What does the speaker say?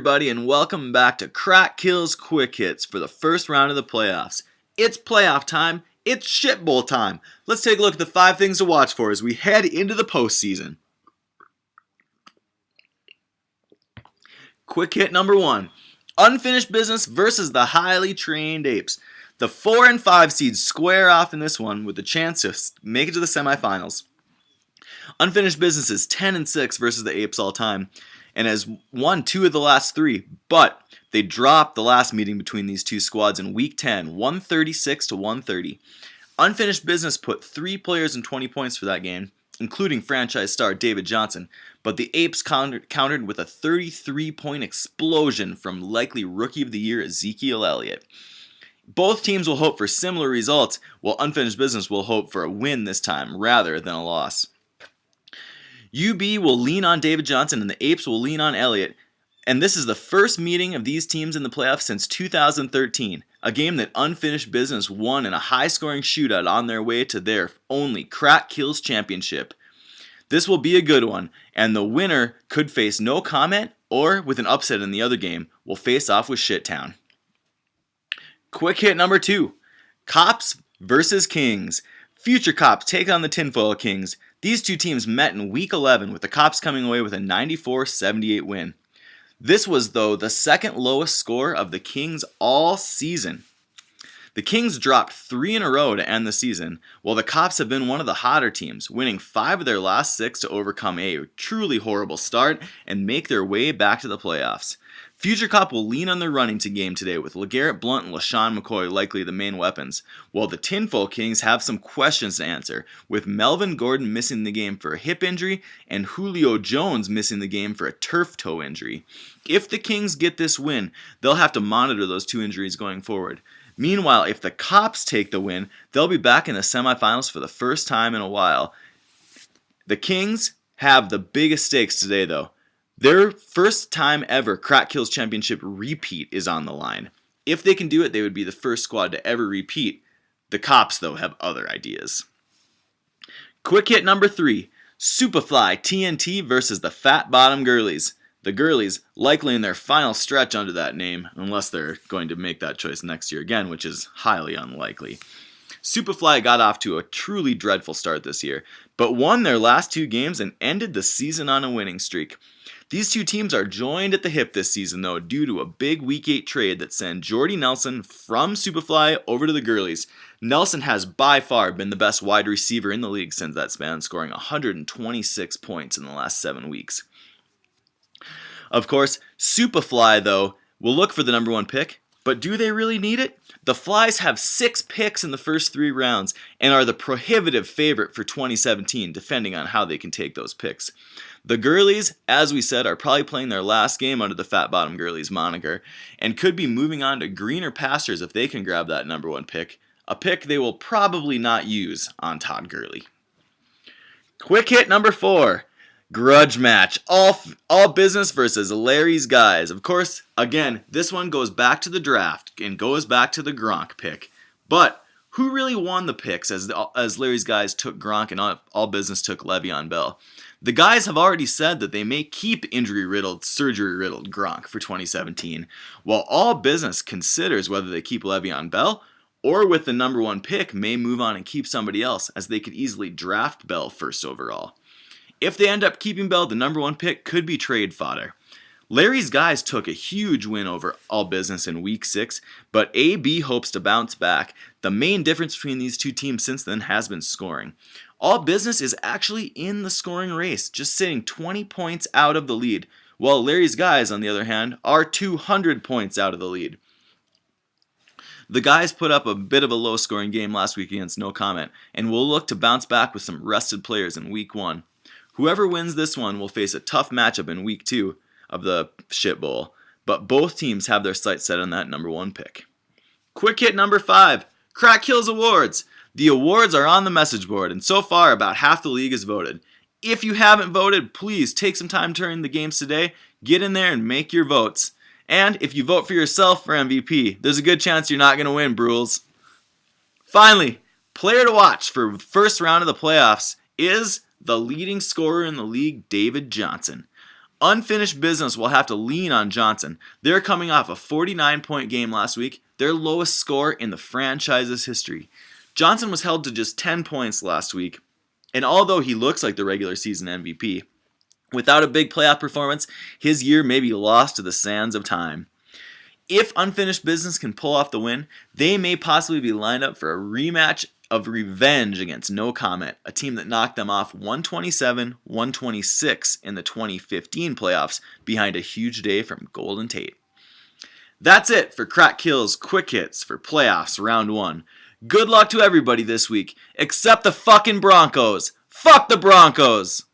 Everybody, and welcome back to Crack Kills Quick Hits for the first round of the playoffs. It's playoff time. It's shit bowl time. Let's take a look at the 5 things to watch for as we head into the postseason. Quick hit number 1. Unfinished business versus the highly trained Apes. The 4 and 5 seeds square off in this one with a chance to make it to the semifinals. Unfinished business is 10 and 6 versus the Apes all time, and has won 2 of the last 3, but they dropped the last meeting between these two squads in Week 10, 136 to 130. Unfinished business put 3 players in 20 points for that game, including franchise star David Johnson, but the Apes countered with a 33-point explosion from likely Rookie of the Year Ezekiel Elliott. Both teams will hope for similar results, while Unfinished business will hope for a win this time rather than a loss. UB will lean on David Johnson and the Apes will lean on Elliott, and this is the first meeting of these teams in the playoffs since 2013, a game that Unfinished business won in a high-scoring shootout on their way to their only Crack Kills championship. This will be a good one, and the winner could face no comment, or with an upset in the other game, will face off with Shittown. Quick hit number 2. Cops versus Kings. Future Cops take on the Tinfoil Kings. These two teams met in Week 11 with the Cops coming away with a 94-78 win. This was, though, the second lowest score of the Kings all season. The Kings dropped 3 in a row to end the season, while the Cops have been one of the hotter teams, winning 5 of their last 6 to overcome a truly horrible start and make their way back to the playoffs. Future Cop will lean on their running game today with LeGarrette Blount and LaShawn McCoy likely the main weapons, while the Tinfoil Kings have some questions to answer, with Melvin Gordon missing the game for a hip injury and Julio Jones missing the game for a turf toe injury. If the Kings get this win, they'll have to monitor those 2 injuries going forward. Meanwhile, if the Cops take the win, they'll be back in the semifinals for the first time in a while. The Kings have the biggest stakes today, though. Their first time ever Crack Kills Championship repeat is on the line. If they can do it, they would be the first squad to ever repeat. The Cops, though, have other ideas. Quick hit number 3. Superfly TNT versus the Fat Bottom Girlies. The Girlies, likely in their final stretch under that name, unless they're going to make that choice next year again, which is highly unlikely. Superfly got off to a truly dreadful start this year, but won their last 2 games and ended the season on a winning streak. These 2 teams are joined at the hip this season, though, due to a big Week 8 trade that sent Jordy Nelson from Superfly over to the Girlies. Nelson has by far been the best wide receiver in the league since that span, scoring 126 points in the last 7 weeks. Of course, Superfly, though, will look for the number 1 pick, but do they really need it? The Flies have 6 picks in the first 3 rounds and are the prohibitive favorite for 2017, depending on how they can take those picks. The Girlies, as we said, are probably playing their last game under the Fat Bottom Girlies moniker and could be moving on to greener pastures if they can grab that number 1 pick, a pick they will probably not use on Todd Gurley. Quick hit number 4. Grudge match. All business versus Larry's guys. Of course, again, this one goes back to the draft and goes back to the Gronk pick. But who really won the picks as Larry's guys took Gronk and all business took Le'Veon Bell? The guys have already said that they may keep injury-riddled, surgery-riddled Gronk for 2017, while all business considers whether they keep Le'Veon Bell or with the number 1 pick may move on and keep somebody else, as they could easily draft Bell first overall. If they end up keeping Bell, the number 1 pick could be trade fodder. Larry's guys took a huge win over All Business in Week 6, but AB hopes to bounce back. The main difference between these 2 teams since then has been scoring. All Business is actually in the scoring race, just sitting 20 points out of the lead, while Larry's guys, on the other hand, are 200 points out of the lead. The guys put up a bit of a low-scoring game last week against No Comment, and will look to bounce back with some rested players in Week 1. Whoever wins this one will face a tough matchup in Week 2 of the Shit Bowl, but both teams have their sights set on that number 1 pick. Quick hit number 5. Crack Kills Awards. The awards are on the message board, and so far about half the league has voted. If you haven't voted, please take some time during the games today, get in there and make your votes. And if you vote for yourself for MVP, there's a good chance you're not going to win, Brules. Finally, player to watch for the first round of the playoffs is the leading scorer in the league, David Johnson. Unfinished Business will have to lean on Johnson. They're coming off a 49-point game last week, their lowest score in the franchise's history. Johnson was held to just 10 points last week, and although he looks like the regular season MVP, without a big playoff performance, his year may be lost to the sands of time. If Unfinished Business can pull off the win, they may possibly be lined up for a rematch of revenge against No Comment, a team that knocked them off 127-126 in the 2015 playoffs behind a huge day from Golden Tate. That's it for Crack Kill's Quick Hits for Playoffs Round 1. Good luck to everybody this week, except the fucking Broncos. Fuck the Broncos!